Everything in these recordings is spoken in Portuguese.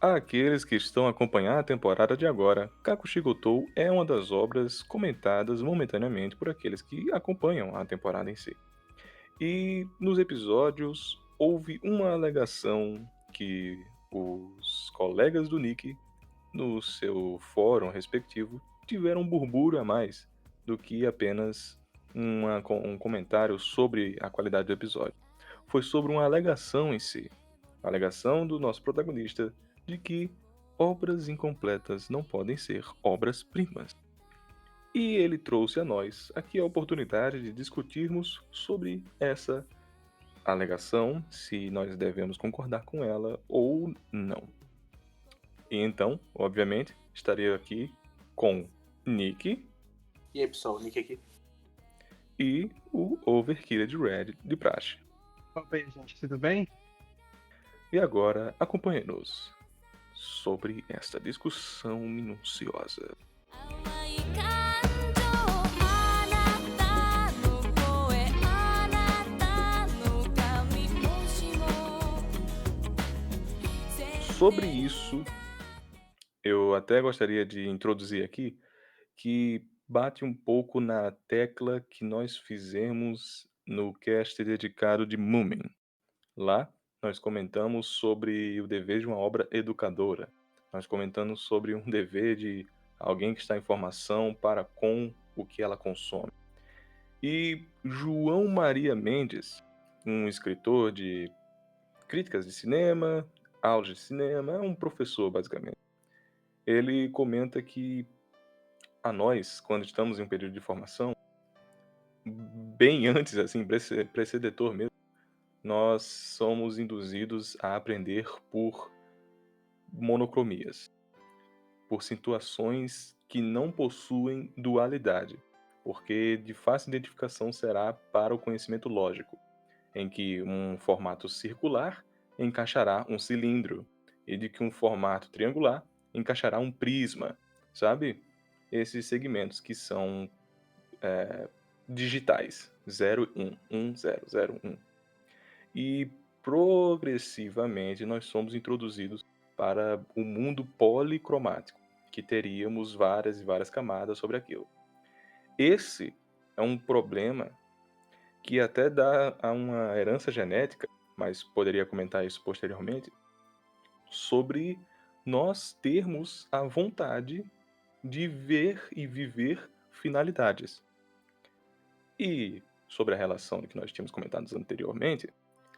Àqueles que estão a acompanhar a temporada de agora, Kakushigotou é uma das obras comentadas momentaneamente por aqueles que acompanham a temporada em si. E nos episódios houve uma alegação que os colegas do Nick, no seu fórum respectivo, tiveram um burbúrio a mais do que apenas um comentário sobre a qualidade do episódio. Foi sobre uma alegação em si. A alegação do nosso protagonista de que obras incompletas não podem ser obras-primas. E ele trouxe a nós aqui a oportunidade de discutirmos sobre essa alegação, se nós devemos concordar com ela ou não. E então, obviamente, estaria aqui com Nick E aí, pessoal, o Nick aqui. e o Overkilled Red de praxe. Opa aí, gente, tudo bem? E agora, acompanhe-nos sobre esta discussão minuciosa. 淡い感情あなたの声あなたの髪もしも Sobre isso, eu até gostaria de introduzir aqui que bate um pouco na tecla que nós fizemos no cast dedicado de Moomin. Lá, nós comentamos sobre o dever de uma obra educadora. Nós comentamos sobre um dever de alguém que está em formação para com o que ela consome. E João Maria Mendes, um escritor de críticas de cinema, aulas de cinema, é um professor basicamente. Ele comenta que a nós, quando estamos em um período de formação, bem antes, assim, precedentor mesmo, nós somos induzidos a aprender por monocromias, por situações que não possuem dualidade, porque de fácil identificação será para o conhecimento lógico, em que um formato circular encaixará um cilindro, e de que um formato triangular encaixará um prisma, sabe? Esses segmentos que são digitais, 0 e 1, 1, 0, 0, 1. E progressivamente nós somos introduzidos para o mundo policromático, que teríamos várias e várias camadas sobre aquilo. Esse é um problema que até dá a uma herança genética, mas poderia comentar isso posteriormente, sobre nós termos a vontade de ver e viver finalidades. E sobre a relação que nós tínhamos comentado anteriormente,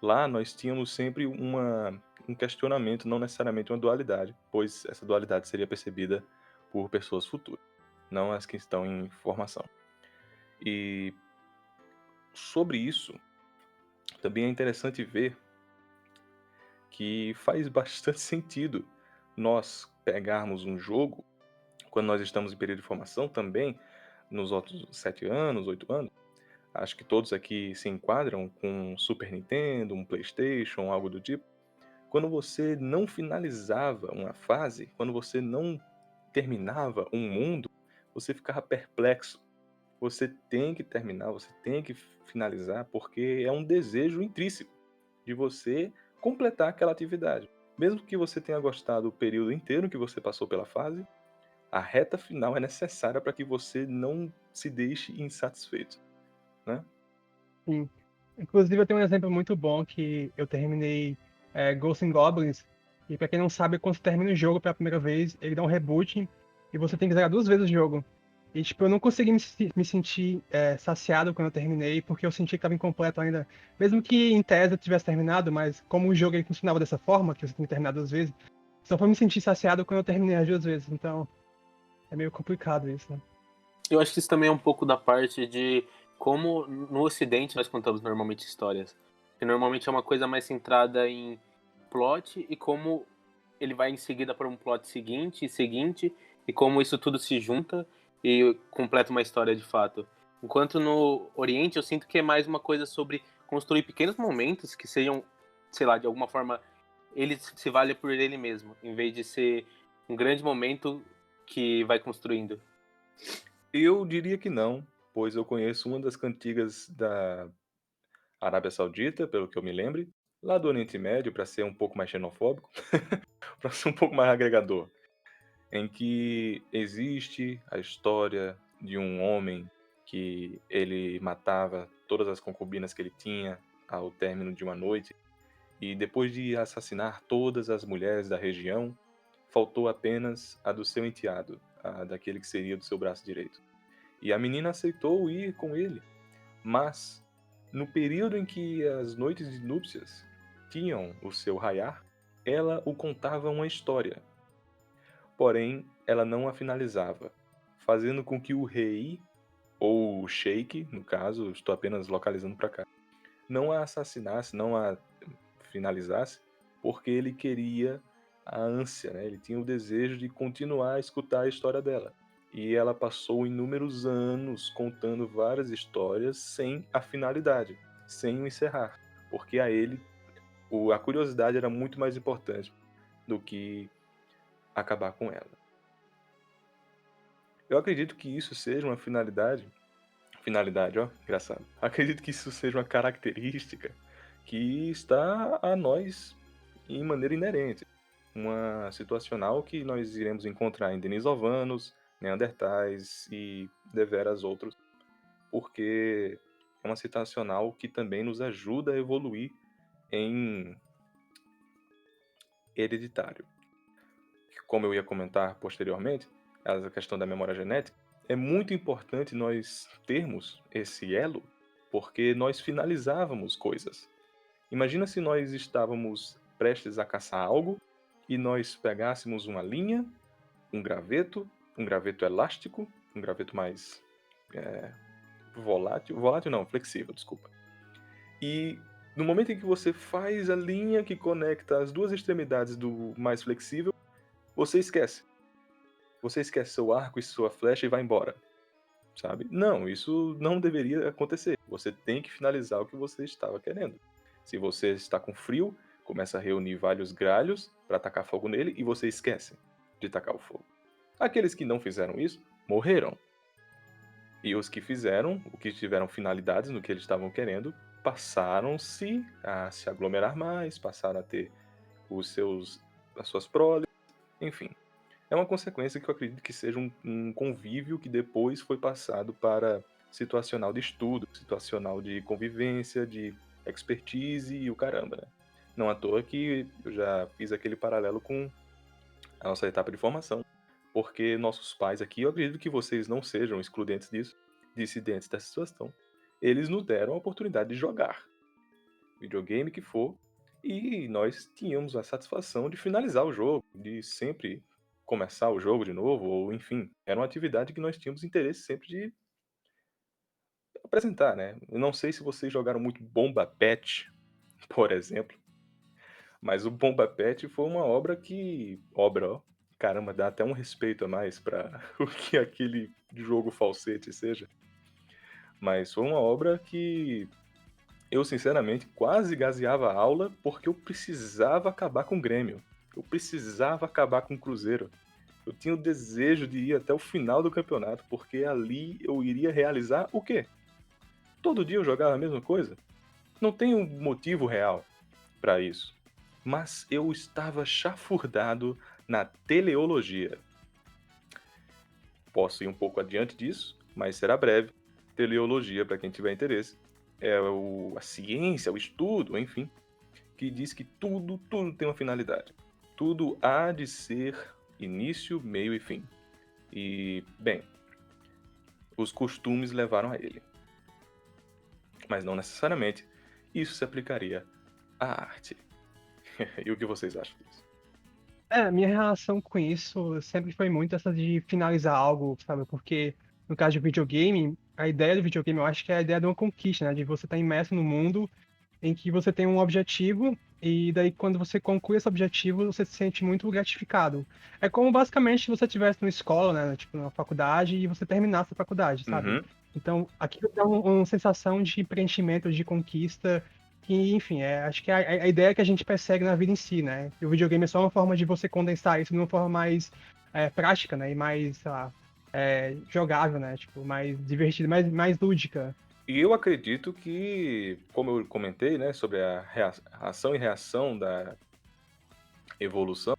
lá nós tínhamos sempre um questionamento, não necessariamente uma dualidade, pois essa dualidade seria percebida por pessoas futuras, não as que estão em formação. E sobre isso, também é interessante ver que faz bastante sentido nós pegarmos um jogo, quando nós estamos em período de formação também, nos outros 7 anos, 8 anos, acho que todos aqui se enquadram com um Super Nintendo, um PlayStation, algo do tipo. Quando você não finalizava uma fase, quando você não terminava um mundo, você ficava perplexo. Você tem que terminar, você tem que finalizar, porque é um desejo intrínseco de você completar aquela atividade. Mesmo que você tenha gostado o período inteiro que você passou pela fase, a reta final é necessária para que você não se deixe insatisfeito, né? Sim. Inclusive, eu tenho um exemplo muito bom que eu terminei Ghosts and Goblins. E pra quem não sabe, quando você termina o jogo pela primeira vez, ele dá um reboot e você tem que zerar duas vezes o jogo. E, tipo, eu não consegui me sentir saciado quando eu terminei, porque eu senti que tava incompleto ainda. Mesmo que em tese eu tivesse terminado, mas como o jogo ele funcionava dessa forma, que você tem que terminar duas vezes, só foi me sentir saciado quando eu terminei as duas vezes. Então, é meio complicado isso, né? Eu acho que isso também é um pouco da parte de como no Ocidente nós contamos normalmente histórias. Que normalmente é uma coisa mais centrada em plot e como ele vai em seguida para um plot seguinte e seguinte, e como isso tudo se junta e completa uma história de fato. Enquanto no Oriente eu sinto que é mais uma coisa sobre construir pequenos momentos que sejam, sei lá, de alguma forma ele se vale por ele mesmo, em vez de ser um grande momento que vai construindo. Eu diria que não, pois eu conheço uma das cantigas da Arábia Saudita, pelo que eu me lembre, lá do Oriente Médio, para ser um pouco mais xenofóbico, para ser um pouco mais agregador, em que existe a história de um homem que ele matava todas as concubinas que ele tinha ao término de uma noite, e depois de assassinar todas as mulheres da região, faltou apenas a do seu enteado, a daquele que seria do seu braço direito. E a menina aceitou ir com ele, mas no período em que as noites de núpcias tinham o seu raiar, ela o contava uma história, porém ela não a finalizava, fazendo com que o rei, ou o sheik, no caso, estou apenas localizando para cá, não a assassinasse, não a finalizasse, porque ele queria a ânsia, né? Ele tinha o desejo de continuar a escutar a história dela. E ela passou inúmeros anos contando várias histórias sem a finalidade, sem o encerrar, porque a ele a curiosidade era muito mais importante do que acabar com ela. Eu acredito que isso seja uma finalidade, ó, engraçado. Acredito que isso seja uma característica que está a nós em maneira inerente. Uma situacional que nós iremos encontrar em denisovanos, neandertais e deveras outros, porque é uma situacional que também nos ajuda a evoluir em hereditário. Como eu ia comentar posteriormente, a questão da memória genética, é muito importante nós termos esse elo, porque nós finalizávamos coisas. Imagina se nós estávamos prestes a caçar algo e nós pegássemos uma linha, um graveto elástico, um graveto mais volátil não, flexível, desculpa. E no momento em que você faz a linha que conecta as duas extremidades do mais flexível, você esquece. Você esquece seu arco e sua flecha e vai embora, sabe? Não, isso não deveria acontecer. Você tem que finalizar o que você estava querendo. Se você está com frio, começa a reunir vários galhos para tacar fogo nele e você esquece de tacar o fogo. Aqueles que não fizeram isso, morreram. E os que fizeram, o que tiveram finalidades no que eles estavam querendo, passaram-se a se aglomerar mais, passaram a ter as suas proles, enfim. É uma consequência que eu acredito que seja um convívio que depois foi passado para situacional de estudo, situacional de convivência, de expertise e o caramba, né? Não à toa que eu já fiz aquele paralelo com a nossa etapa de formação, porque nossos pais aqui, eu acredito que vocês não sejam excludentes disso, dissidentes dessa situação, eles nos deram a oportunidade de jogar, videogame que for, e nós tínhamos a satisfação de finalizar o jogo, de sempre começar o jogo de novo, ou enfim, era uma atividade que nós tínhamos interesse sempre de apresentar, né? Eu não sei se vocês jogaram muito Bomba Pet, por exemplo, mas o Bomba Pet foi uma obra ó, caramba, dá até um respeito a mais para o que aquele jogo falsete seja, mas foi uma obra que eu, sinceramente, quase gaseava a aula porque eu precisava acabar com o Grêmio. Eu precisava acabar com o Cruzeiro. Eu tinha o desejo de ir até o final do campeonato, porque ali eu iria realizar o quê? Todo dia eu jogava a mesma coisa? Não tem um motivo real para isso. Mas eu estava chafurdado na teleologia. Posso ir um pouco adiante disso, mas será breve. Teleologia, para quem tiver interesse, é a ciência, o estudo, enfim, que diz que tudo tem uma finalidade. Tudo há de ser início, meio e fim. E, bem, os costumes levaram a ele. Mas não necessariamente isso se aplicaria à arte. E o que vocês acham disso? Minha relação com isso sempre foi muito essa de finalizar algo, sabe? Porque no caso de videogame, a ideia do videogame eu acho que é a ideia de uma conquista, né? De você estar imerso no mundo em que você tem um objetivo e daí quando você conclui esse objetivo, você se sente muito gratificado. É como basicamente se você estivesse numa escola, né? Tipo, numa faculdade e você terminasse a faculdade, sabe? Uhum. Então, aquilo dá uma sensação de preenchimento, de conquista, que, enfim, acho que é a ideia que a gente persegue na vida em si, né? E o videogame é só uma forma de você condensar isso de uma forma mais prática, né? E mais, sei lá, jogável, né? Tipo, mais divertida, mais lúdica. E eu acredito que, como eu comentei, né, sobre a ação e reação da evolução,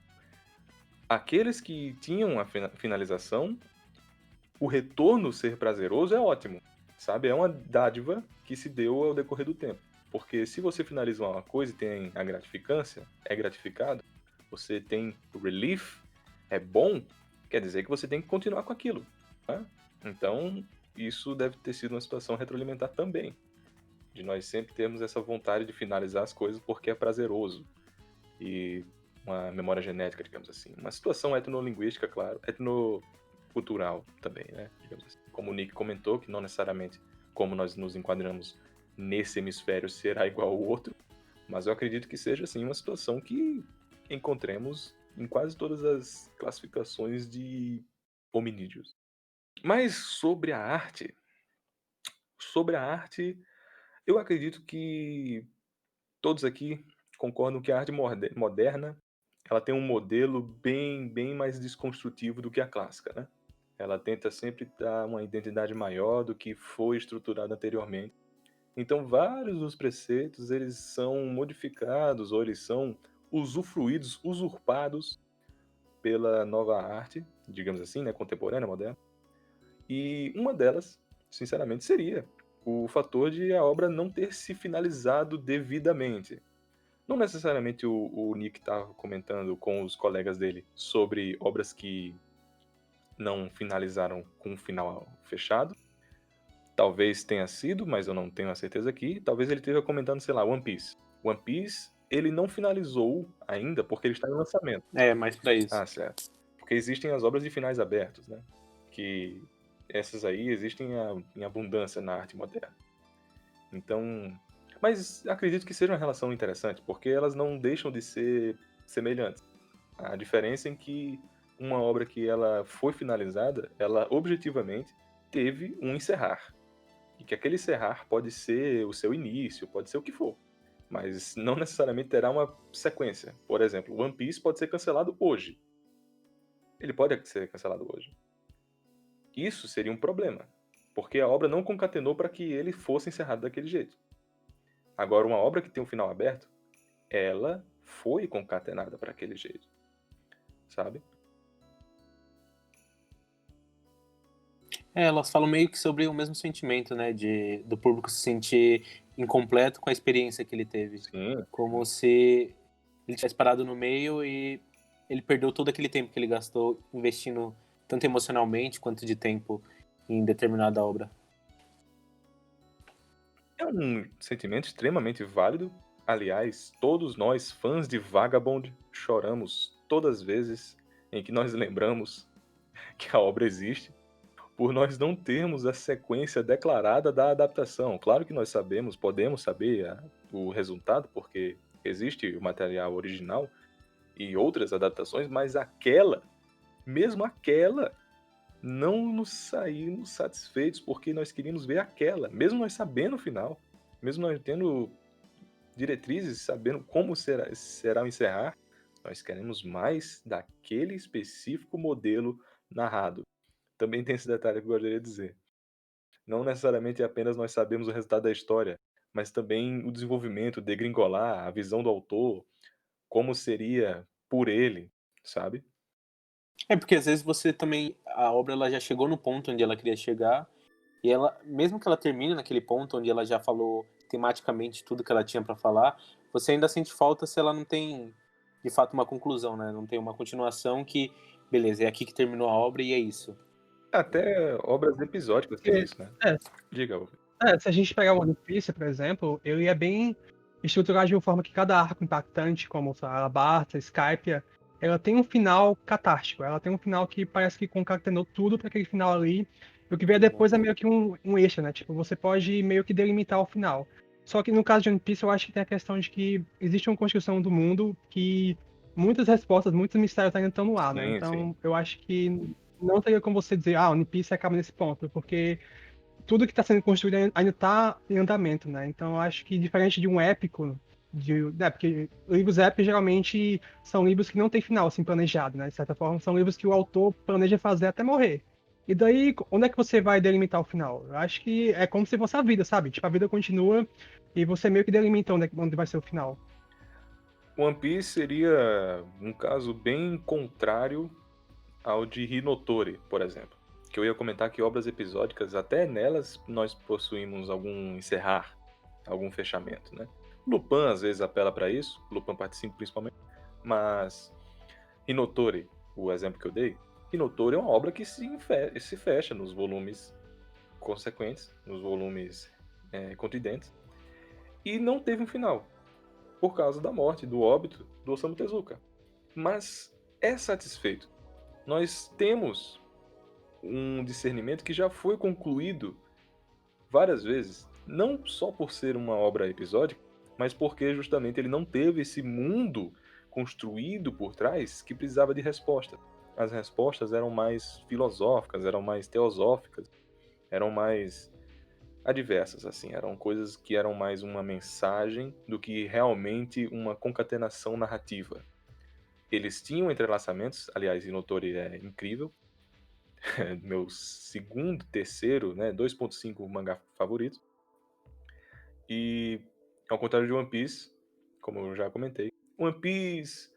aqueles que tinham a finalização, o retorno ser prazeroso é ótimo, sabe? É uma dádiva que se deu ao decorrer do tempo. Porque se você finaliza uma coisa e tem a gratificância, é gratificado, você tem o relief, é bom, quer dizer que você tem que continuar com aquilo. Né? Então, isso deve ter sido uma situação retroalimentar também. De nós sempre termos essa vontade de finalizar as coisas porque é prazeroso. E uma memória genética, digamos assim. Uma situação etnolinguística, claro, etnocultural também, né? Digamos assim. Como o Nick comentou, que não necessariamente como nós nos enquadramos nesse hemisfério será igual ao outro, mas eu acredito que seja, assim, uma situação que encontremos em quase todas as classificações de hominídeos. Mas sobre a arte, eu acredito que todos aqui concordam que a arte moderna, ela tem um modelo bem mais desconstrutivo do que a clássica, né? Ela tenta sempre dar uma identidade maior do que foi estruturado anteriormente. Então, vários dos preceitos, eles são modificados ou eles são usufruídos, usurpados pela nova arte, digamos assim, né, contemporânea, moderna. E uma delas, sinceramente, seria o fator de a obra não ter se finalizado devidamente. Não necessariamente o Nick estava comentando com os colegas dele sobre obras que não finalizaram com um final fechado. Talvez tenha sido, mas eu não tenho a certeza aqui. Talvez ele esteja comentando, sei lá, One Piece. One Piece, ele não finalizou ainda porque ele está em lançamento. É, mais pra isso. Ah, certo. Porque existem as obras de finais abertos, né? Que essas aí existem em abundância na arte moderna. Então, mas acredito que seja uma relação interessante, porque elas não deixam de ser semelhantes. A diferença é que uma obra que ela foi finalizada, ela objetivamente teve um encerrar. E que aquele encerrar pode ser o seu início, pode ser o que for. Mas não necessariamente terá uma sequência. Por exemplo, One Piece pode ser cancelado hoje. Ele pode ser cancelado hoje. Isso seria um problema, porque a obra não concatenou para que ele fosse encerrado daquele jeito. Agora, uma obra que tem um final aberto, ela foi concatenada para aquele jeito, sabe? É, elas falam meio que sobre o mesmo sentimento, né? Do público se sentir incompleto com a experiência que ele teve. Sim. Como se ele tivesse parado no meio e ele perdeu todo aquele tempo que ele gastou investindo tanto emocionalmente quanto de tempo em determinada obra. É um sentimento extremamente válido. Aliás, todos nós, fãs de Vagabond, choramos todas as vezes em que nós lembramos que a obra existe, por nós não termos a sequência declarada da adaptação. Claro que nós sabemos, podemos saber o resultado, porque existe o material original e outras adaptações, mas mesmo aquela, não nos saímos satisfeitos, porque nós queríamos ver aquela, mesmo nós sabendo o final, mesmo nós tendo diretrizes, sabendo como será o encerrar, nós queremos mais daquele específico modelo narrado. Também tem esse detalhe que eu gostaria de dizer. Não necessariamente apenas nós sabemos o resultado da história, mas também o desenvolvimento, o degringolar, a visão do autor, como seria por ele, sabe? É porque às vezes você também, a obra ela já chegou no ponto onde ela queria chegar e ela, mesmo que ela termine naquele ponto onde ela já falou tematicamente tudo que ela tinha para falar, você ainda sente falta se ela não tem de fato uma conclusão, né? Não tem uma continuação que, beleza, é aqui que terminou a obra e é isso. Até obras episódicas tem isso, né? É. Diga, Wolf. Se a gente pegar o One Piece, por exemplo, ele é bem estruturado de uma forma que cada arco impactante, como a Alabasta, Skypiea, ela tem um final catártico. Ela tem um final que parece que concatenou tudo para aquele final ali. E o que vier depois é meio que um extra, né? Tipo, você pode meio que delimitar o final. Só que no caso de One Piece, eu acho que tem a questão de que existe uma construção do mundo que muitas respostas, muitos mistérios ainda estão no ar, né? Sim, Então, sim. eu acho que não teria como você dizer, One Piece acaba nesse ponto, porque tudo que está sendo construído ainda está em andamento, né? Então eu acho que diferente de um épico, porque livros épicos geralmente são livros que não têm final assim planejado, né? De certa forma, são livros que o autor planeja fazer até morrer. E daí, onde é que você vai delimitar o final? Eu acho que é como se fosse a vida, sabe? Tipo, a vida continua e você meio que delimita onde vai ser o final. One Piece seria um caso bem contrário ao de Hinotori, por exemplo. Que eu ia comentar que obras episódicas, até nelas nós possuímos algum encerrar, algum fechamento, né? Lupin às vezes apela para isso, Lupin parte 5 principalmente, mas Hinotori, o exemplo que eu dei, Hinotori é uma obra que se fecha nos volumes consequentes, nos volumes contundentes, e não teve um final, por causa da morte, do óbito do Osamu Tezuka. Mas é satisfeito. Nós temos um discernimento que já foi concluído várias vezes, não só por ser uma obra episódica, mas porque justamente ele não teve esse mundo construído por trás que precisava de resposta. As respostas eram mais filosóficas, eram mais teosóficas, eram mais adversas, assim, eram coisas que eram mais uma mensagem do que realmente uma concatenação narrativa. Eles tinham entrelaçamentos, aliás, Inotori é incrível, meu segundo, terceiro, né, 2.5 mangá favorito. E ao contrário de One Piece, como eu já comentei, One Piece,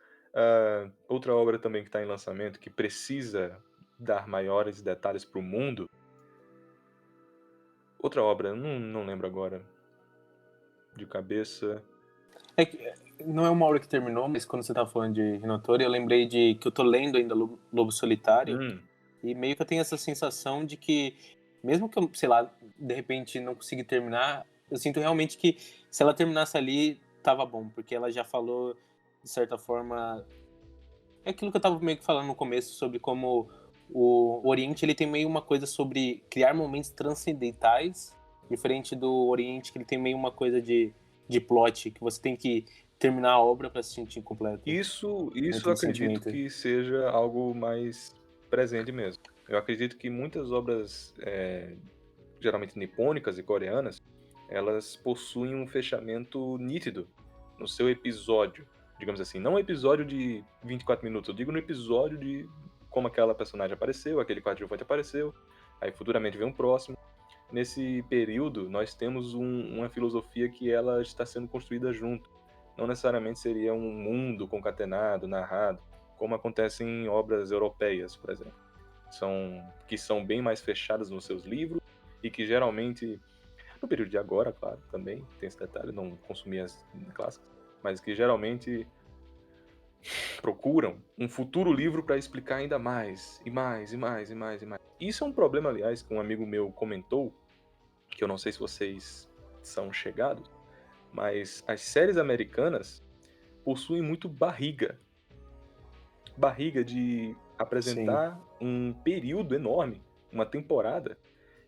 outra obra também que está em lançamento, que precisa dar maiores detalhes para o mundo. Outra obra, não lembro agora de cabeça. É que, não é uma obra que terminou, mas quando você tava falando de Hinotori, eu lembrei de que eu tô lendo ainda Lobo Solitário, e meio que eu tenho essa sensação de que, mesmo que eu, sei lá, de repente não consiga terminar, eu sinto realmente que se ela terminasse ali, tava bom, porque ela já falou, de certa forma, é aquilo que eu tava meio que falando no começo, sobre como o Oriente ele tem meio uma coisa sobre criar momentos transcendentais, diferente do Oriente que ele tem meio uma coisa de plot, que você tem que terminar a obra para se sentir completo. Isso Muito eu do acredito sentimento. que seja algo mais presente mesmo. Eu acredito que muitas obras, geralmente nipônicas e coreanas, elas possuem um fechamento nítido no seu episódio, digamos assim. Não um episódio de 24 minutos, eu digo no episódio de como aquela personagem apareceu, aquele coadjuvante apareceu, aí futuramente vem um próximo. Nesse período, nós temos uma filosofia que ela está sendo construída junto. Não necessariamente seria um mundo concatenado, narrado, como acontece em obras europeias, por exemplo. Que são bem mais fechadas nos seus livros e que geralmente, no período de agora, claro, também tem esse detalhe, não consumir as clássicas, mas que geralmente procuram um futuro livro para explicar ainda mais, e mais, e mais, e mais, e mais. Isso é um problema, aliás, que um amigo meu comentou, que eu não sei se vocês são chegados, mas as séries americanas possuem muito barriga. Barriga de apresentar um período enorme, uma temporada,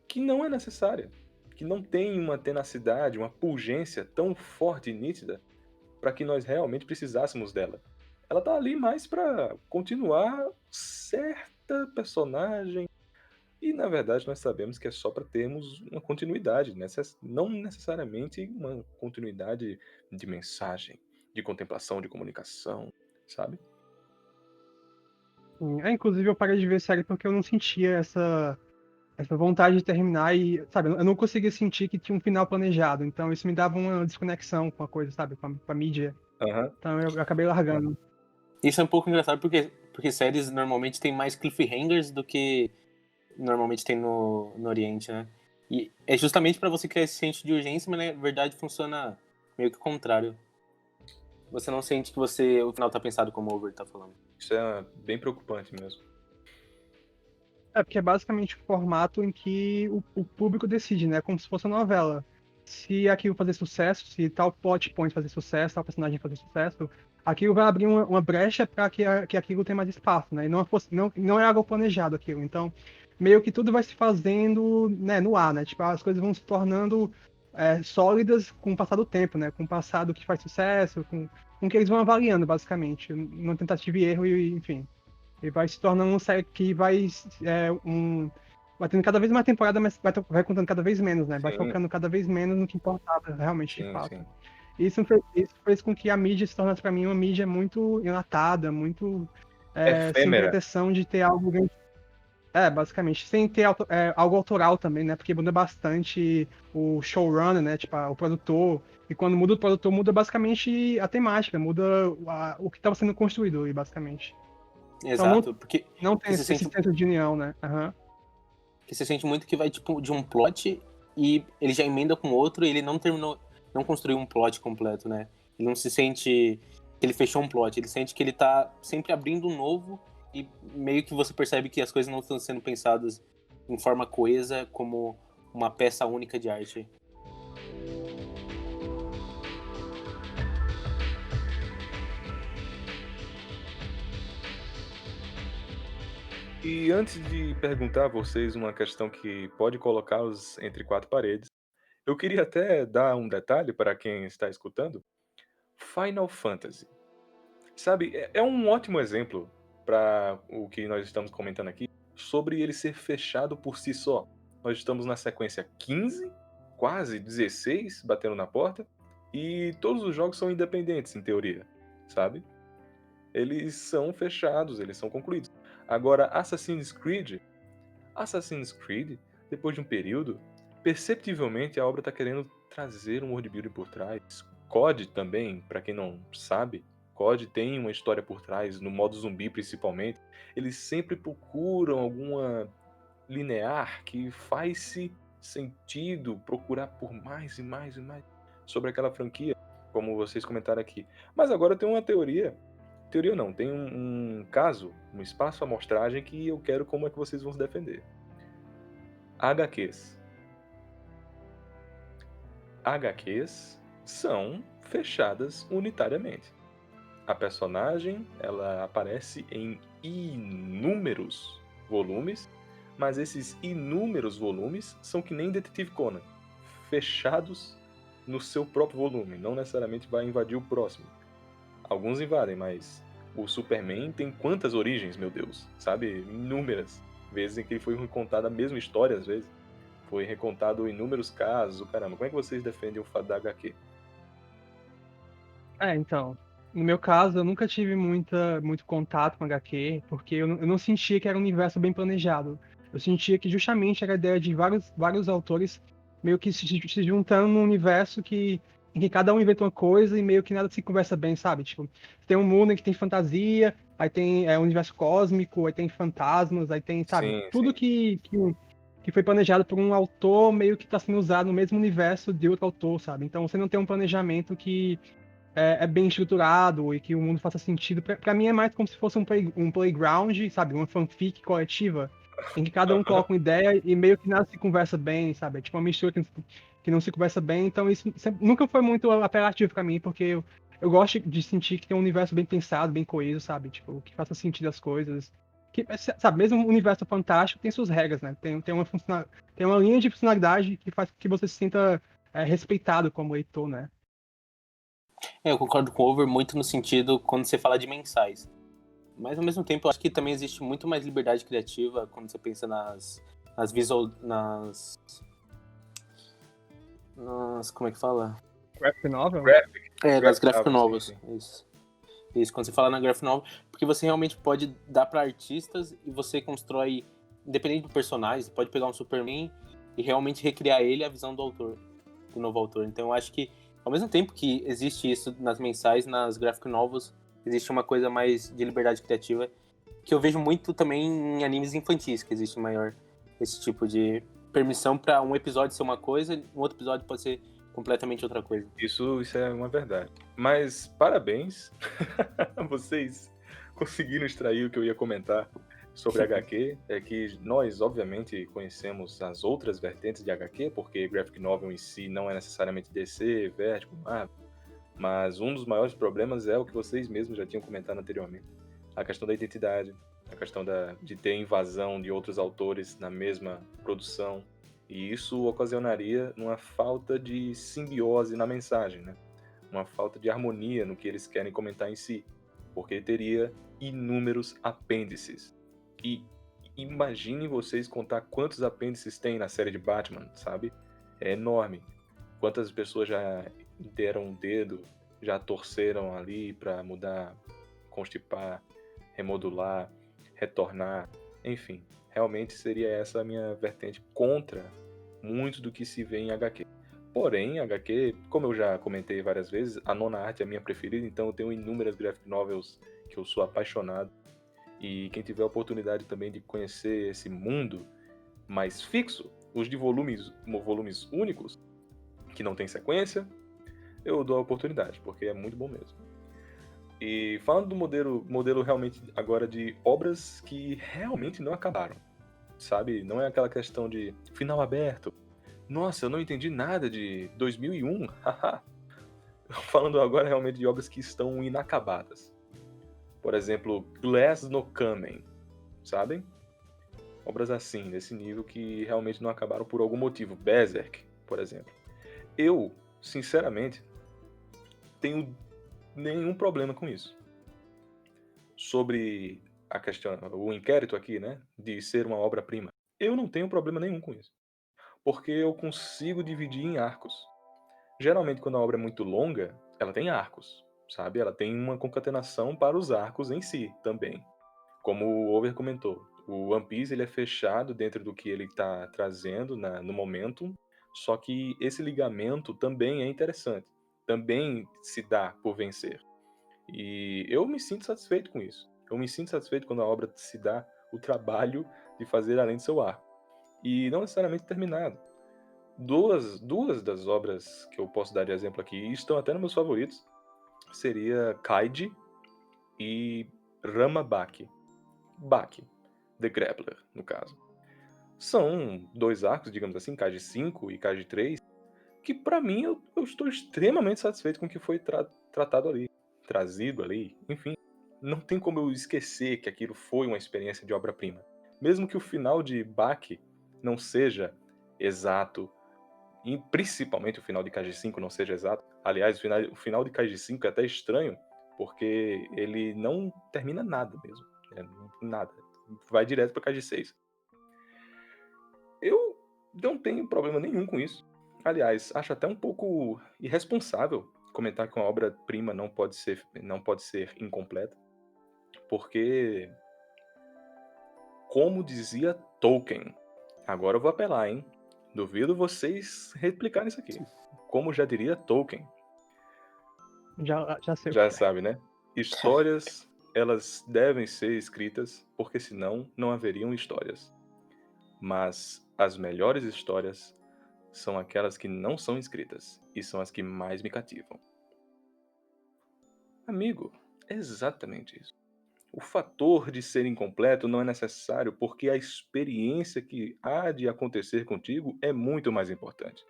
que não é necessária, que não tem uma tenacidade, uma pungência tão forte e nítida para que nós realmente precisássemos dela. Ela tá ali mais para continuar certa personagem, e na verdade nós sabemos que é só para termos uma continuidade, não necessariamente uma continuidade de mensagem, de contemplação, de comunicação, sabe? Inclusive eu parei de ver série porque eu não sentia essa vontade de terminar e, sabe, eu não conseguia sentir que tinha um final planejado. Então isso me dava uma desconexão com a coisa, sabe, com a mídia. Aham. Então eu acabei largando. Isso é um pouco engraçado porque séries normalmente tem mais cliffhangers do que normalmente tem no Oriente, né? E é justamente para você criar esse senso de urgência, mas na verdade funciona meio que o contrário. Você não sente que o final tá pensado como o Over tá falando. Isso é bem preocupante mesmo. É porque é basicamente o formato em que o público decide, né? Como se fosse uma novela. Se aquilo fazer sucesso, se tal plot point fazer sucesso, tal personagem fazer sucesso, aquilo vai abrir uma brecha para que aquilo tenha mais espaço, né? E não é algo planejado aquilo. Então, meio que tudo vai se fazendo, né, no ar, né? Tipo, as coisas vão se tornando sólidas com o passar do tempo, né? Com o passar do que faz sucesso, com que eles vão avaliando, basicamente. Uma tentativa e erro, e enfim. E vai se tornando um série que vai tendo cada vez mais temporada, mas vai contando cada vez menos, né? Vai Sim. focando cada vez menos no que importava realmente de Sim, fato. sim. Isso fez com que a mídia se tornasse para mim uma mídia muito enlatada, muito sem Efêmera. pretensão de ter algo grande. Basicamente, sem ter algo autoral também, né? Porque muda bastante o showrunner, né? Tipo, o produtor. E quando muda o produtor, muda basicamente a temática, muda o que estava sendo construído, e basicamente. Então Exato, porque não tem que você esse sente, senso de união, né? Aham. que você sente muito que vai tipo de um plot e ele já emenda com outro e ele não terminou, não construiu um plot completo, né? Ele não se sente que ele fechou um plot, ele sente que ele tá sempre abrindo um novo e meio que você percebe que as coisas não estão sendo pensadas em forma coesa como uma peça única de arte. E antes de perguntar a vocês uma questão que pode colocá-los entre quatro paredes, eu queria até dar um detalhe para quem está escutando. Final Fantasy. Sabe, é um ótimo exemplo para o que nós estamos comentando aqui, sobre ele ser fechado por si só. Nós estamos na sequência 15, quase 16, batendo na porta, e todos os jogos são independentes, em teoria, sabe? Eles são fechados, eles são concluídos. Agora, Assassin's Creed, depois de um período, perceptivelmente a obra está querendo trazer um world building por trás. COD também, para quem não sabe, COD tem uma história por trás, no modo zumbi principalmente. Eles sempre procuram alguma linear que faz-se sentido procurar por mais e mais e mais sobre aquela franquia, como vocês comentaram aqui. Mas agora tem uma teoria não, tem um caso, um espaço amostragem que eu quero como é que vocês vão se defender. HQs. HQs são fechadas unitariamente. A personagem, ela aparece em inúmeros volumes, mas esses inúmeros volumes são que nem Detetive Conan, fechados no seu próprio volume, não necessariamente vai invadir o próximo. Alguns invadem, mas o Superman tem quantas origens, meu Deus? Sabe? Inúmeras vezes em que ele foi recontado a mesma história, às vezes. Foi recontado inúmeros casos, o caramba. Como é que vocês defendem o fato da HQ? Então, no meu caso, eu nunca tive muito contato com HQ, porque eu não sentia que era um universo bem planejado. Eu sentia que justamente era a ideia de vários autores meio que se juntando num universo em que cada um inventa uma coisa e meio que nada se conversa bem, sabe? Tipo, tem um mundo em que tem fantasia, aí tem um universo cósmico, aí tem fantasmas, aí tem, sabe? Sim, Tudo sim. que foi planejado por um autor meio que está sendo usado no mesmo universo de outro autor, sabe? Então você não tem um planejamento que é bem estruturado e que o mundo faça sentido. Pra mim é mais como se fosse um playground, sabe? Uma fanfic coletiva, em que cada um coloca uma ideia e meio que nada se conversa bem, sabe? É tipo uma mistura que não se conversa bem. Então isso nunca foi muito apelativo pra mim, porque eu gosto de sentir que tem um universo bem pensado, bem coeso, sabe? Tipo, que faça sentido as coisas. Que, sabe, mesmo o universo fantástico tem suas regras, né? Tem uma linha de funcionalidade que faz com que você se sinta respeitado como leitor, né? Eu concordo com o Over muito no sentido quando você fala de mensais. Mas ao mesmo tempo, eu acho que também existe muito mais liberdade criativa quando você pensa nas visual. Nas. Como é que fala? Graphic novel? Nas Graphic graphic novel, novels. sim, Isso. Isso, quando você fala na graphic novel, porque você realmente pode dar para artistas e você constrói, independente do personagem, você pode pegar um Superman e realmente recriar ele a visão do autor, do novo autor. Então eu acho que, ao mesmo tempo que existe isso nas mensais, nas graphic novels, existe uma coisa mais de liberdade criativa, que eu vejo muito também em animes infantis, que existe maior esse tipo de permissão para um episódio ser uma coisa, um outro episódio pode ser completamente outra coisa. isso é uma verdade. Mas parabéns, vocês conseguiram extrair o que eu ia comentar sobre HQ. É que nós, obviamente, conhecemos as outras vertentes de HQ, porque graphic novel em si não é necessariamente DC, Vertigo, Marvel. Mas um dos maiores problemas é o que vocês mesmos já tinham comentado anteriormente. A questão da identidade, a questão de ter invasão de outros autores na mesma produção. E isso ocasionaria uma falta de simbiose na mensagem, né? Uma falta de harmonia no que eles querem comentar em si. Porque teria inúmeros apêndices. E imaginem vocês contar quantos apêndices tem na série de Batman, sabe? É enorme. Quantas pessoas já deram um dedo, já torceram ali para mudar, constipar, remodular, retornar, enfim, realmente seria essa a minha vertente contra muito do que se vê em HQ. Porém, HQ, como eu já comentei várias vezes, a nona arte é a minha preferida, então eu tenho inúmeras graphic novels que eu sou apaixonado. E quem tiver a oportunidade também de conhecer esse mundo mais fixo, os de volumes únicos, que não tem sequência, eu dou a oportunidade, porque é muito bom mesmo. E falando do modelo realmente agora de obras que realmente não acabaram, sabe? Não é aquela questão de final aberto. Nossa, eu não entendi nada de 2001, haha. Falando agora realmente de obras que estão inacabadas. Por exemplo, Glass no Kamen, sabem? Obras assim, nesse nível, que realmente não acabaram por algum motivo. Berserk, por exemplo. Eu, sinceramente, tenho nenhum problema com isso. Sobre a questão, o inquérito aqui, né, de ser uma obra-prima. Eu não tenho problema nenhum com isso. Porque eu consigo dividir em arcos. Geralmente, quando a obra é muito longa, ela tem arcos, sabe? Ela tem uma concatenação para os arcos em si também. Como o Over comentou, o One Piece ele é fechado dentro do que ele está trazendo no momento, só que esse ligamento também é interessante, também se dá por vencer. E eu me sinto satisfeito com isso. Eu me sinto satisfeito quando a obra se dá o trabalho de fazer além do seu arco. E não necessariamente terminado. Duas das obras que eu posso dar de exemplo aqui, e estão até nos meus favoritos, seria Kaiji e Ramabaki. Baki, The Grappler, no caso. São dois arcos, digamos assim, Kaiji 5 e Kaiji 3, que pra mim eu estou extremamente satisfeito com o que foi tratado ali, trazido ali, enfim. Não tem como eu esquecer que aquilo foi uma experiência de obra-prima. Mesmo que o final de Baki não seja exato, e principalmente o final de Kaiji 5 não seja exato. Aliás, o final de Kaiji 5 é até estranho, porque ele não termina nada mesmo. Nada. Vai direto pra Kaiji 6. Eu não tenho problema nenhum com isso. Aliás, acho até um pouco irresponsável comentar que uma obra-prima não pode ser incompleta, porque, como dizia Tolkien, agora eu vou apelar, hein? Duvido vocês replicarem isso aqui. Como já diria Tolkien, Já sei o já que é. sabe, né? Histórias, elas devem ser escritas, porque senão não haveriam histórias. Mas as melhores histórias são aquelas que não são escritas, e são as que mais me cativam. Amigo, é exatamente isso. O fator de ser incompleto não é necessário, porque a experiência que há de acontecer contigo é muito mais importante.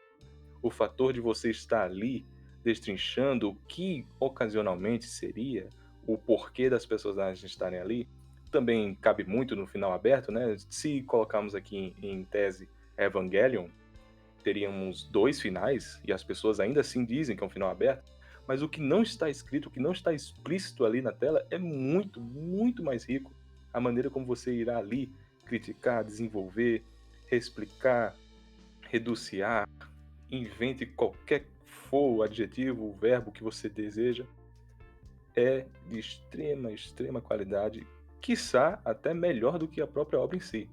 O fator de você estar ali destrinchando o que ocasionalmente seria o porquê das personagens estarem ali também cabe muito no final aberto, né? Se colocarmos aqui em tese Evangelion, teríamos dois finais e as pessoas ainda assim dizem que é um final aberto, mas o que não está escrito, o que não está explícito ali na tela é muito, muito mais rico. A maneira como você irá ali criticar, desenvolver, reexplicar, reduciar, invente qualquer for o adjetivo, o verbo que você deseja, é de extrema, extrema qualidade, quiçá até melhor do que a própria obra em si.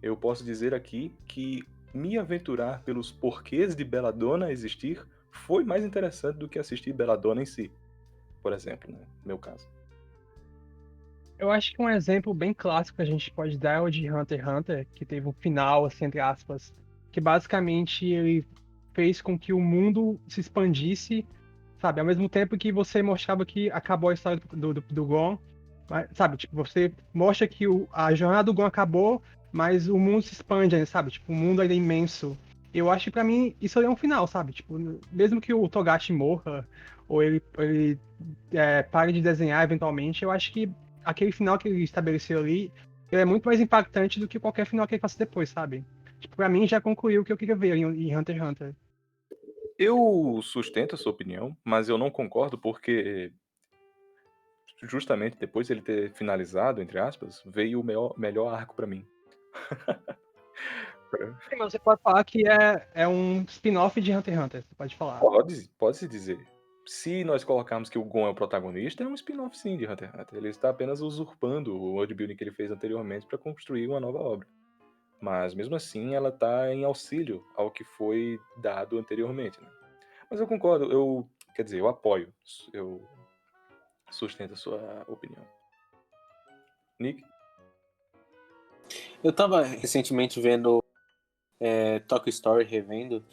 Eu posso dizer aqui que me aventurar pelos porquês de Belladonna existir foi mais interessante do que assistir Belladonna em si, por exemplo, no meu caso. Eu acho que um exemplo bem clássico que a gente pode dar é o de Hunter x Hunter, que teve um final, assim, entre aspas, que basicamente ele fez com que o mundo se expandisse, sabe? Ao mesmo tempo que você mostrava que acabou a história do Gon, mas, sabe? Tipo, você mostra que a jornada do Gon acabou, mas o mundo se expande, né, sabe? Tipo, o mundo ainda é imenso. Eu acho que pra mim isso é um final, sabe? Tipo, mesmo que o Togashi morra, ou ele pare de desenhar eventualmente, eu acho que aquele final que ele estabeleceu ali, ele é muito mais impactante do que qualquer final que ele faça depois, sabe? Tipo, pra mim já concluiu o que eu queria ver em Hunter x Hunter. Eu sustento a sua opinião, mas eu não concordo porque justamente depois de ele ter finalizado, entre aspas, veio o melhor arco pra mim. Sim, mas você pode falar que é um spin-off de Hunter x Hunter, você pode falar. Pode-se dizer. Se nós colocarmos que o Gon é o protagonista, é um spin-off sim de Hunter x Hunter. Ele está apenas usurpando o world building que ele fez anteriormente para construir uma nova obra. mas mesmo assim ela está em auxílio ao que foi dado anteriormente, né. Mas eu concordo, quer dizer, eu apoio, eu sustento a sua opinião. Nick? Eu tava recentemente vendo Tokyo Story, revendo.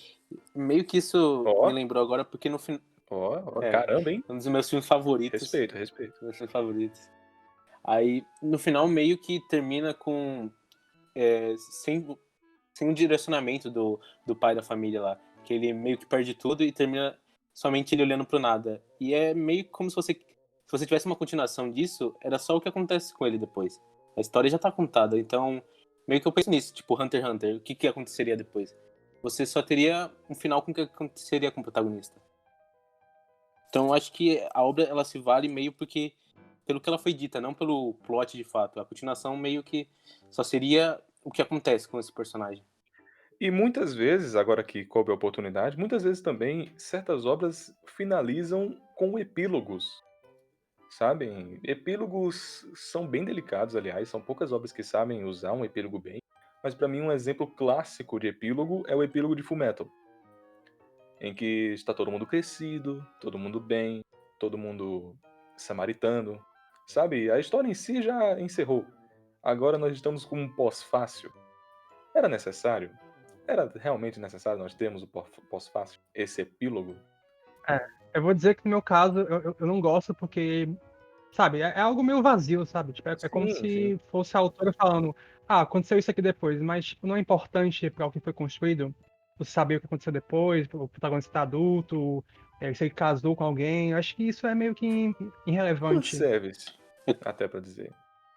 Meio que isso Ó, me lembrou agora, porque no fim. ó, É, caramba, hein. um dos meus filmes favoritos. Respeito, respeito. Meus filmes favoritos. Aí, no final, meio que termina com. Sem um direcionamento do pai da família lá. Que ele meio que perde tudo e termina somente ele olhando pro nada. E é meio como se você tivesse uma continuação disso, era só o que acontece com ele depois. A história já tá contada, então meio que eu penso nisso, tipo Hunter x Hunter, o que aconteceria depois? Você só teria um final com o que aconteceria com o protagonista. Então eu acho que a obra ela se vale meio porque pelo que ela foi dita, não pelo plot de fato. A continuação meio que só seria o que acontece com esse personagem. E muitas vezes, agora que coube a oportunidade, muitas vezes também certas obras finalizam com epílogos, sabem? Epílogos são bem delicados, aliás, são poucas obras que sabem usar um epílogo bem, mas pra mim um exemplo clássico de epílogo é o epílogo de Fullmetal, em que está todo mundo crescido, todo mundo bem, todo mundo samaritano, sabe? A história em si já encerrou. Agora nós estamos com um pós-fácil. Era necessário? Era realmente necessário nós termos o pós-fácil? Esse epílogo? Eu vou dizer que no meu caso eu não gosto porque, sabe, é algo meio vazio, sabe? Tipo, é como Sim, sim. se fosse a autora falando, aconteceu isso aqui depois, mas tipo, não é importante para o que foi construído você saber o que aconteceu depois, o protagonista tá adulto, se ele casou com alguém. Eu acho que isso é meio que irrelevante. Fanservice, até pra dizer.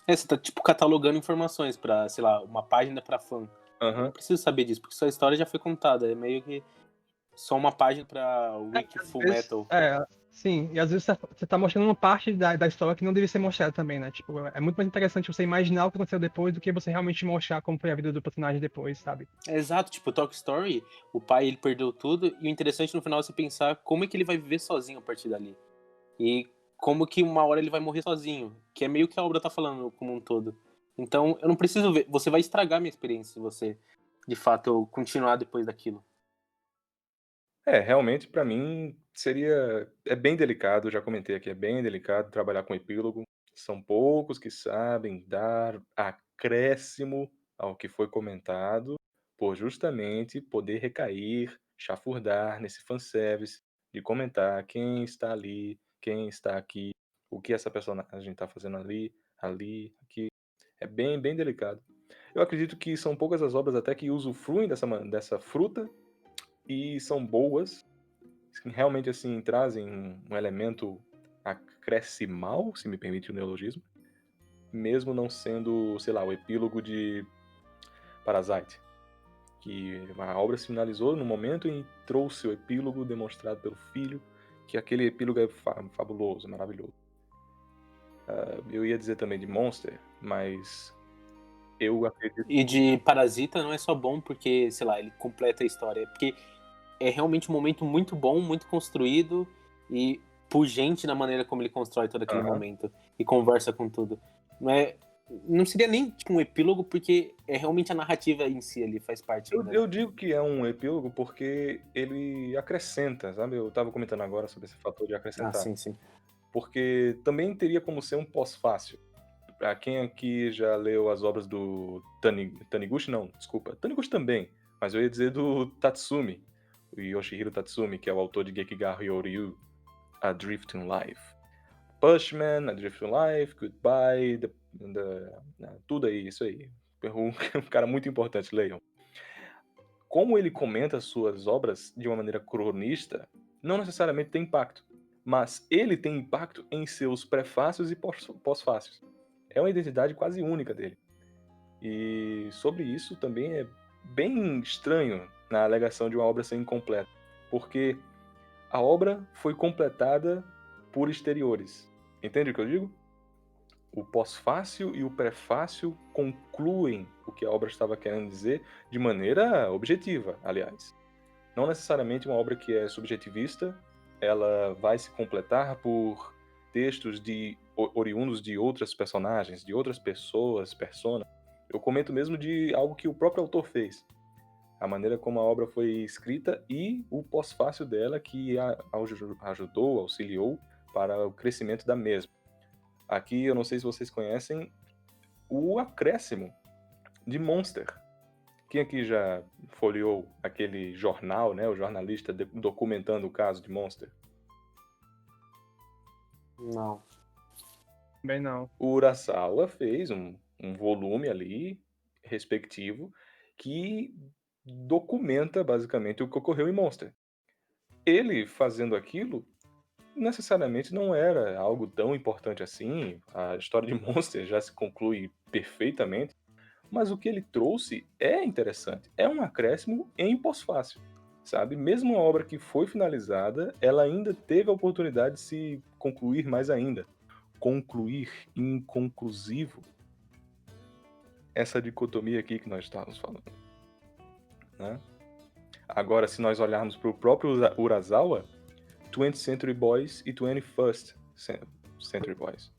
Você tá, tipo, catalogando informações pra, sei lá, uma página pra fã. Eu não Aham. preciso saber disso, porque sua história já foi contada. É meio que só uma página pra Wiki Às Full vezes, Metal. sim, e às vezes você tá mostrando uma parte da história que não deve ser mostrada também, né? Tipo, é muito mais interessante você imaginar o que aconteceu depois do que você realmente mostrar como foi a vida do personagem depois, sabe? É exato, tipo, Talk Story, o pai ele perdeu tudo, e o interessante no final é você pensar como é que ele vai viver sozinho a partir dali. E como que uma hora ele vai morrer sozinho, que é meio que a obra tá falando como um todo. Então, eu não preciso ver, você vai estragar minha experiência se você, de fato, continuar depois daquilo. Realmente pra mim é bem delicado, já comentei aqui, é bem delicado trabalhar com epílogo. São poucos que sabem dar acréscimo ao que foi comentado, por justamente poder recair, chafurdar nesse fanservice, de comentar quem está ali, quem está aqui, o que essa personagem está fazendo ali, ali, aqui. É bem, bem delicado. Eu acredito que são poucas as obras até que usufruem dessa fruta e são boas, que realmente, assim, trazem um elemento acrescimal, se me permite o neologismo, mesmo não sendo, sei lá, o epílogo de Parasite, que a obra se finalizou no momento e trouxe o epílogo demonstrado pelo filho, que aquele epílogo é fabuloso, maravilhoso. Eu ia dizer também de Monster, mas eu acredito. E de Parasita não é só bom porque, sei lá, ele completa a história, é porque é realmente um momento muito bom, muito construído e pungente na maneira como ele constrói todo aquele Aham. momento e conversa com tudo. Não seria nem tipo um epílogo, porque é realmente a narrativa em si ali, faz parte ainda. Eu digo que é um epílogo porque ele acrescenta, sabe? Eu estava comentando agora sobre esse fator de Ah, acrescentar. sim, sim. Porque também teria como ser um pós-fácil. Pra quem aqui já leu as obras do Taniguchi, não, desculpa. Taniguchi também, mas eu ia dizer do Tatsumi, o Yoshihiro Tatsumi, que é o autor de Gekiga Ryoryu, Adrift in Life. Pushman, Adrift in Life, Goodbye, tudo aí, isso aí. Um cara muito importante, leiam. Como ele comenta suas obras de uma maneira cronista, não necessariamente tem impacto, mas ele tem impacto em seus prefácios e pós-fácios. É uma identidade quase única dele. E sobre isso também é bem estranho na alegação de uma obra ser incompleta, porque a obra foi completada por exteriores. Entende o que eu digo? O pós-fácil e o prefácio concluem o que a obra estava querendo dizer de maneira objetiva, aliás. Não necessariamente uma obra que é subjetivista, ela vai se completar por textos oriundos de outras personagens, de outras pessoas, persona. Eu comento mesmo de algo que o próprio autor fez. A maneira como a obra foi escrita e o pós-fácil dela que ajudou, auxiliou para o crescimento da mesma. Aqui, eu não sei se vocês conhecem o acréscimo de Monster. Quem aqui já folheou aquele jornal, né? O jornalista documentando o caso de Monster? Não. Bem não. O Urasawa fez um volume ali, respectivo, que documenta basicamente o que ocorreu em Monster. Ele fazendo aquilo, necessariamente não era algo tão importante assim, a história de Monster já se conclui perfeitamente, mas o que ele trouxe é interessante, é um acréscimo em pós-fácil, sabe? Mesmo uma obra que foi finalizada, ela ainda teve a oportunidade de se concluir mais ainda. Concluir inconclusivo, essa dicotomia aqui que nós estávamos falando, né? Agora, se nós olharmos para o próprio Urasawa, 20th Century Boys e 21st Century Boys,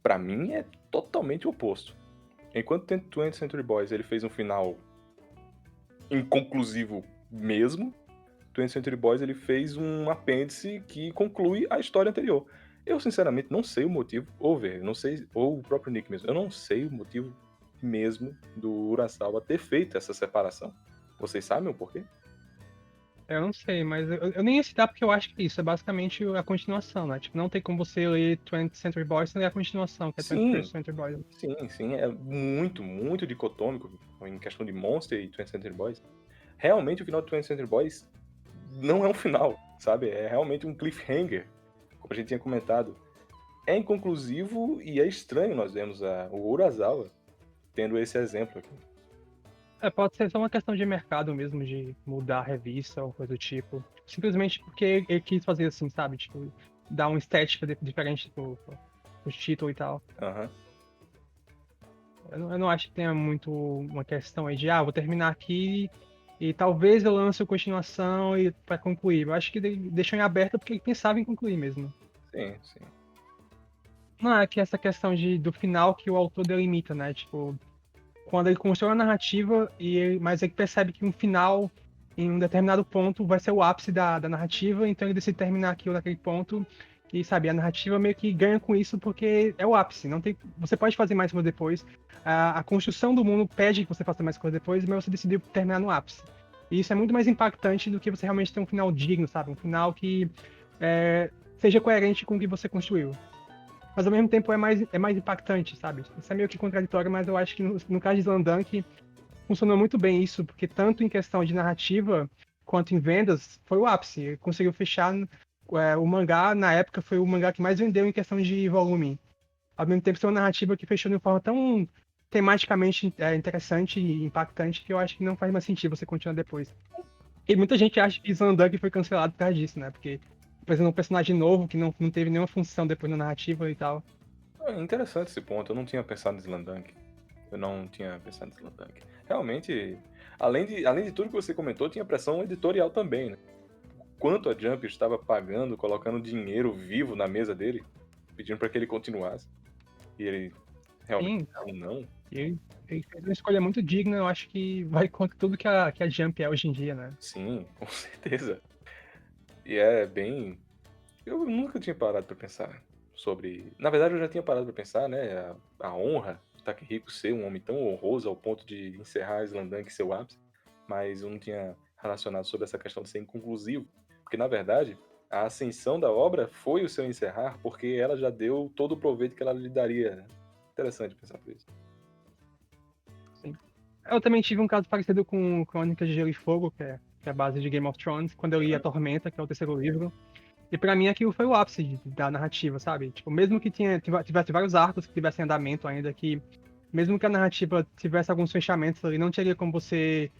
para mim é totalmente o oposto. Enquanto 20th Century Boys ele fez um final inconclusivo mesmo, 20th Century Boys ele fez um apêndice que conclui a história anterior. Eu sinceramente não sei o motivo, não sei, ou o próprio Nick mesmo, eu não sei o motivo mesmo do Urasawa ter feito essa separação. Vocês sabem o porquê? Eu não sei, mas eu nem ia citar porque eu acho que isso é basicamente a continuação, né? Tipo, não tem como você ler 20th Century Boys sem ler a continuação, que é Sim. 21st Century Boys. Sim, é muito, muito dicotômico em questão de Monster e 20th Century Boys. Realmente o final de 20th Century Boys não é um final, sabe? É realmente um cliffhanger, como a gente tinha comentado. É inconclusivo e é estranho nós vemos o Urasawa tendo esse exemplo aqui. Pode ser só uma questão de mercado mesmo, de mudar a revista ou coisa do tipo. Simplesmente porque ele quis fazer assim, sabe? Tipo, dar uma estética diferente pro título e tal. Aham. Eu não acho que tenha muito uma questão aí de, vou terminar aqui e talvez eu lance a continuação e para concluir. Eu acho que deixou em aberto porque ele pensava em concluir mesmo. Sim. Não é que essa questão do final que o autor delimita, né? Tipo, quando ele constrói a narrativa, mas ele percebe que um final, em um determinado ponto, vai ser o ápice da narrativa, então ele decide terminar aquilo naquele ponto. E, sabe, a narrativa meio que ganha com isso porque é o ápice. Não tem, você pode fazer mais coisa depois. A construção do mundo pede que você faça mais coisa depois, mas você decidiu terminar no ápice. E isso é muito mais impactante do que você realmente ter um final digno, sabe? Um final que seja coerente com o que você construiu. Mas ao mesmo tempo é mais impactante, sabe? Isso é meio que contraditório, mas eu acho que no caso de Slamdunk funcionou muito bem isso, porque tanto em questão de narrativa quanto em vendas foi o ápice. Ele conseguiu fechar o mangá, na época foi o mangá que mais vendeu em questão de volume. Ao mesmo tempo, foi uma narrativa que fechou de uma forma tão tematicamente interessante e impactante que eu acho que não faz mais sentido você continuar depois. E muita gente acha que Slamdunk foi cancelado por causa disso, né? Porque apresentou um personagem novo que não teve nenhuma função depois na narrativa e tal. É interessante esse ponto, eu não tinha pensado em Slamdunk. Realmente, além de tudo que você comentou, tinha pressão editorial também, né? Quanto a Jump estava pagando, colocando dinheiro vivo na mesa dele, pedindo para que ele continuasse. E ele realmente não. Ele fez uma escolha muito digna, eu acho que vai contra tudo que a Jump é hoje em dia, né? Sim, com certeza. E é bem... Eu nunca tinha parado para pensar sobre... Na verdade, eu já tinha parado para pensar, né? A honra de Takehiko ser um homem tão honroso ao ponto de encerrar Slamdunk em seu ápice. Mas eu não tinha relacionado sobre essa questão de ser inconclusivo. Porque, na verdade, a ascensão da obra foi o seu encerrar porque ela já deu todo o proveito que ela lhe daria. Né? Interessante pensar por isso. Sim. Eu também tive um caso parecido com Crônicas de Gelo e Fogo, que é a base de Game of Thrones, quando eu li A Tormenta, que é o terceiro livro. E pra mim aquilo foi o ápice da narrativa, sabe? Tipo, mesmo que tivesse vários arcos que tivessem andamento ainda, que mesmo que a narrativa tivesse alguns fechamentos ali, não teria como você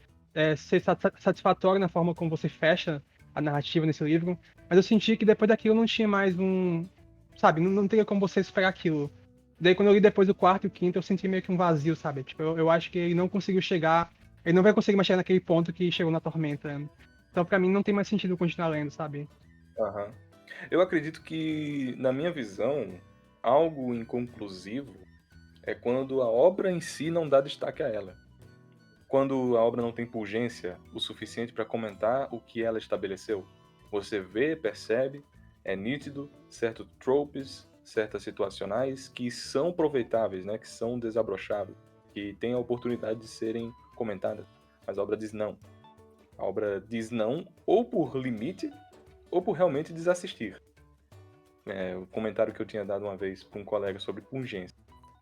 ser satisfatório na forma como você fecha a narrativa nesse livro. Mas eu senti que depois daquilo não tinha mais sabe, não teria como você esperar aquilo. Daí quando eu li depois o quarto e o quinto, eu senti meio que um vazio, sabe? Tipo, eu acho que ele não conseguiu chegar, ele não vai conseguir mais chegar naquele ponto que chegou na Tormenta. Então pra mim não tem mais sentido continuar lendo, sabe? Aham. Eu acredito que, na minha visão, algo inconclusivo É quando a obra em si não dá destaque a ela. Quando a obra não tem pungência o suficiente para comentar o que ela estabeleceu. Você vê, percebe, é nítido, certos tropes, certas situacionais que são aproveitáveis, né, que são desabrocháveis, que têm a oportunidade de serem comentadas. Mas a obra diz não. A obra diz não ou por limite ou por realmente desassistir. O comentário que eu tinha dado uma vez para um colega sobre pungência,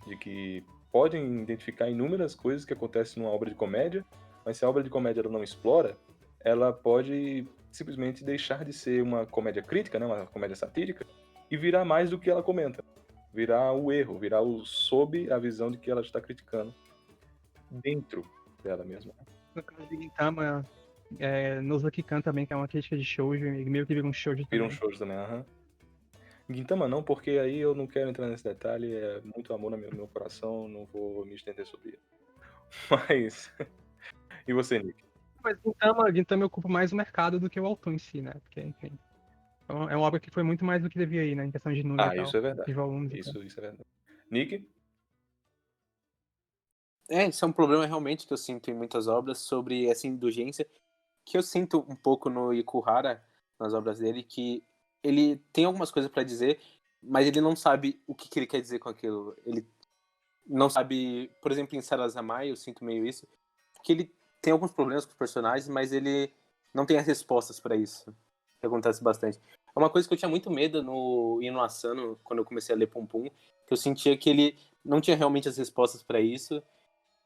de que podem identificar inúmeras coisas que acontecem numa obra de comédia, mas se a obra de comédia ela não explora, ela pode simplesmente deixar de ser uma comédia crítica, né, uma comédia satírica, e virar mais do que ela comenta. Virar o erro, virar o sob a visão de que ela está criticando dentro dela mesma. No caso de Gintama, Nozaki-kan também, que é uma crítica de shoujo, e meio que vira um shoujo Vira um também. shoujo também, aham. Gintama não, porque aí eu não quero entrar nesse detalhe, é muito amor no meu coração, não vou me estender sobre ele. Mas, e você, Nick? Mas Gintama ocupa mais o mercado do que o autor em si, né? Porque, enfim, é uma obra que foi muito mais do que devia ir, né? Em questão de número e tal, Isso é verdade. de volumes e tal. Isso é verdade. Nick? Esse é um problema realmente que eu sinto em muitas obras sobre essa indulgência, que eu sinto um pouco no Ikuhara, nas obras dele, que ele tem algumas coisas pra dizer, mas ele não sabe o que ele quer dizer com aquilo. Ele não sabe, por exemplo, em Sarazamai, eu sinto meio isso, que ele tem alguns problemas com os personagens, mas ele não tem as respostas pra isso. Que acontece bastante. É uma coisa que eu tinha muito medo no Ino Asano, quando eu comecei a ler Pum Pum, que eu sentia que ele não tinha realmente as respostas pra isso,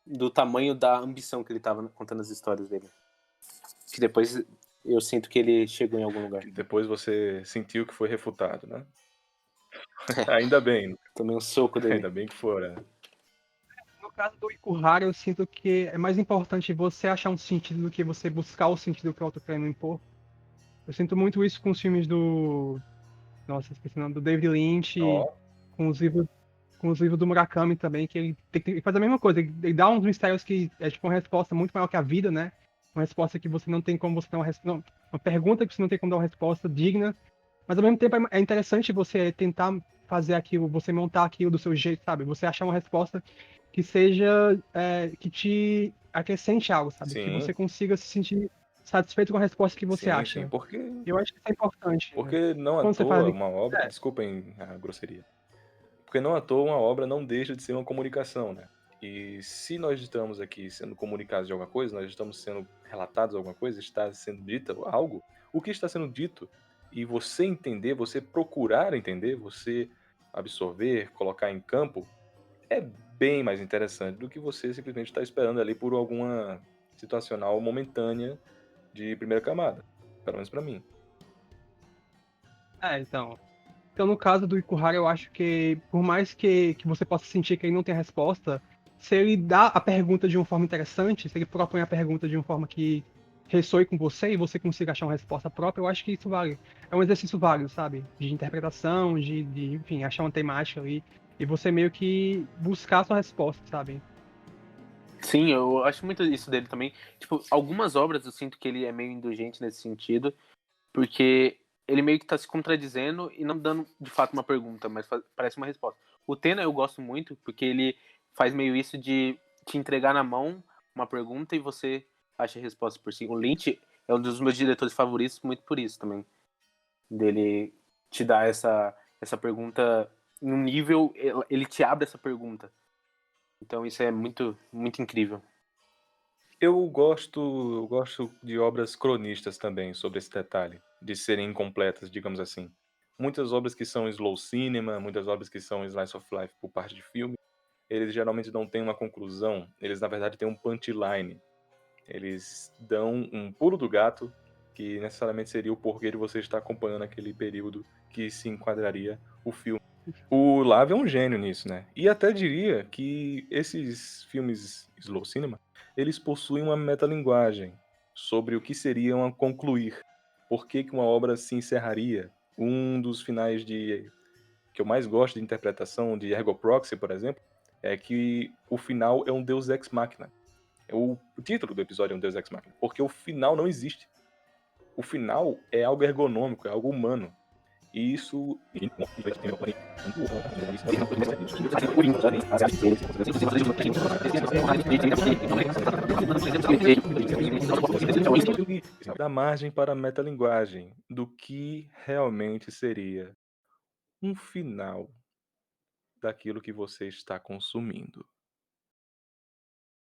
do tamanho da ambição que ele tava contando as histórias dele. Que depois eu sinto que ele chegou em algum lugar. Depois você sentiu que foi refutado, né? Ainda bem, Tomei um soco dele. ainda bem que fora. No caso do Ikuhara, eu sinto que é mais importante você achar um sentido do que você buscar o sentido que o autor querendo impor. Eu sinto muito isso com os filmes do... Nossa, esqueci o nome, do David Lynch, Ó, com os livros do Murakami também, que ele faz a mesma coisa, ele dá uns mistérios que é tipo uma resposta muito maior que a vida, né? Uma resposta que você não tem como você dar uma pergunta que você não tem como dar uma resposta digna, mas ao mesmo tempo é interessante você tentar fazer aquilo, você montar aquilo do seu jeito, sabe? Você achar uma resposta que seja, que te acrescente algo, sabe? Que sim, você consiga se sentir satisfeito com a resposta que você sim, acha. E eu acho que isso é importante, né? porque não à Quando você faz... toa uma obra, desculpem a grosseria, porque não à toa uma obra não deixa de ser uma comunicação, né? E se nós estamos aqui sendo comunicados de alguma coisa, nós estamos sendo relatados alguma coisa, está sendo dita algo, o que está sendo dito e você entender, você procurar entender, você absorver, colocar em campo, é bem mais interessante do que você simplesmente estar esperando ali por alguma situacional momentânea de primeira camada, pelo menos pra mim. Então. Então, no caso do Ikuhara, eu acho que, por mais que você possa sentir que ele não tem a resposta, se ele dá a pergunta de uma forma interessante, se ele propõe a pergunta de uma forma que ressoe com você e você consiga achar uma resposta própria, eu acho que isso vale. É um exercício válido, sabe? De interpretação, enfim, achar uma temática ali. E você meio que buscar a sua resposta, sabe? Sim, eu acho muito isso dele também. Tipo, algumas obras eu sinto que ele é meio indulgente nesse sentido, porque ele meio que tá se contradizendo e não dando de fato uma pergunta, mas parece uma resposta. O Tena eu gosto muito, porque ele faz meio isso de te entregar na mão uma pergunta e você acha a resposta por si. O Lynch é um dos meus diretores favoritos, muito por isso também. Dele te dar essa pergunta em um nível, ele te abre essa pergunta. Então isso é muito, muito incrível. Eu gosto de obras cronistas também sobre esse detalhe, de serem incompletas, digamos assim. Muitas obras que são slow cinema, muitas obras que são slice of life por parte de filme, eles geralmente não têm uma conclusão, eles na verdade têm um punchline. Eles dão um pulo do gato, que necessariamente seria o porquê de você estar acompanhando aquele período que se enquadraria o filme. O Lave é um gênio nisso, né? E até diria que esses filmes slow cinema, eles possuem uma metalinguagem sobre o que seriam a concluir. Por que que uma obra se encerraria? Um dos finais que eu mais gosto de interpretação de Ergo Proxy, por exemplo, é que o final é um Deus Ex Machina. O título do episódio é um Deus Ex Machina, porque o final não existe. O final é algo ergonômico, é algo humano. E isso dá margem para a metalinguagem do que realmente seria um final daquilo que você está consumindo.